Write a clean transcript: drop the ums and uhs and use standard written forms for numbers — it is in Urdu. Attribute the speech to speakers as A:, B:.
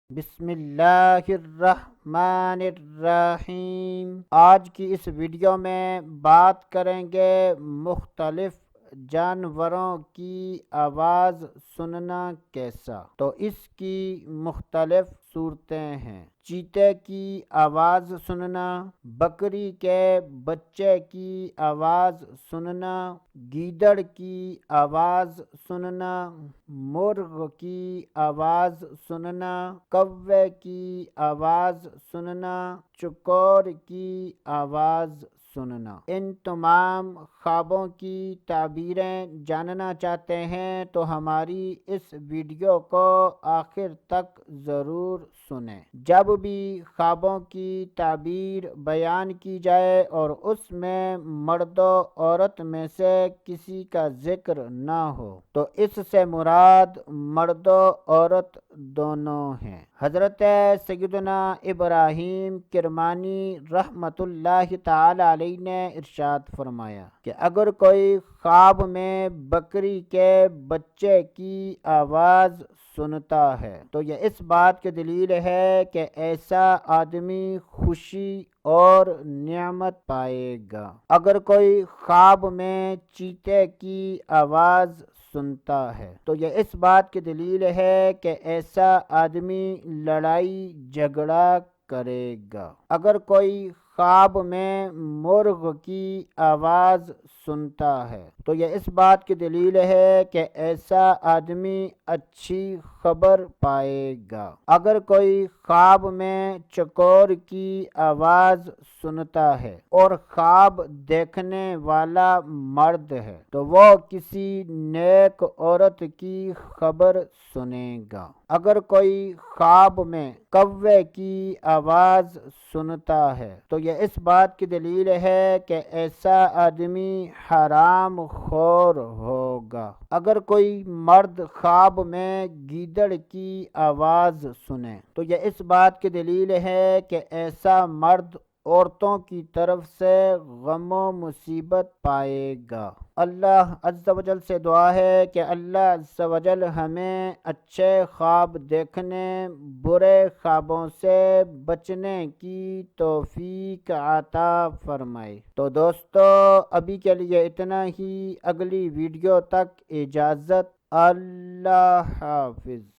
A: بسم اللہ الرحمن الرحیم۔ آج کی اس ویڈیو میں بات کریں گے مختلف جانوروں کی آواز سننا کیسا۔ تو اس کی مختلف صورتیں ہیں۔ چیتے کی آواز سننا، بکری کے بچے کی آواز سننا، گیدڑ کی آواز سننا، مرغ کی آواز سننا، کوے کی آواز سننا، چکور کی آواز سننا۔ ان تمام خوابوں کی تعبیریں جاننا چاہتے ہیں تو ہماری اس ویڈیو کو آخر تک ضرور سنیں۔ جب بھی خوابوں کی تعبیر بیان کی جائے اور اس میں مرد و عورت میں سے کسی کا ذکر نہ ہو تو اس سے مراد مرد و عورت دونوں ہیں۔ حضرت سیدنا ابراہیم کرمانی رحمۃ اللہ تعالی علیہ نے ارشاد فرمایا کہ اگر کوئی خواب میں بکری کے بچے کی آواز سنتا ہے تو یہ اس بات کی دلیل ہے کہ ایسا آدمی خوشی اور نعمت پائے گا۔ اگر کوئی خواب میں چیتے کی آواز سنتا ہے تو یہ اس بات کی دلیل ہے کہ ایسا آدمی لڑائی جھگڑا کرے گا۔ اگر کوئی خواب میں مرغ کی آواز سنتا ہے تو یہ اس بات کی دلیل ہے کہ ایسا آدمی اچھی خبر پائے گا۔ اگر کوئی خواب میں چکور کی آواز سنتا ہے اور خواب دیکھنے والا مرد ہے تو وہ کسی نیک عورت کی خبر سنے گا۔ اگر کوئی خواب میں کوے کی آواز سنتا ہے تو یہ اس بات کی دلیل ہے کہ ایسا آدمی حرام خور ہوگا۔ اگر کوئی مرد خواب میں گیدڑ کی آواز سنے تو یہ اس بات کی دلیل ہے کہ ایسا مرد عورتوں کی طرف سے غم و مصیبت پائے گا۔ اللہ عز و جل سے دعا ہے کہ اللہ عز و جل ہمیں اچھے خواب دیکھنے، برے خوابوں سے بچنے کی توفیق عطا فرمائے۔ تو دوستو ابھی کے لیے اتنا ہی، اگلی ویڈیو تک اجازت، اللہ حافظ۔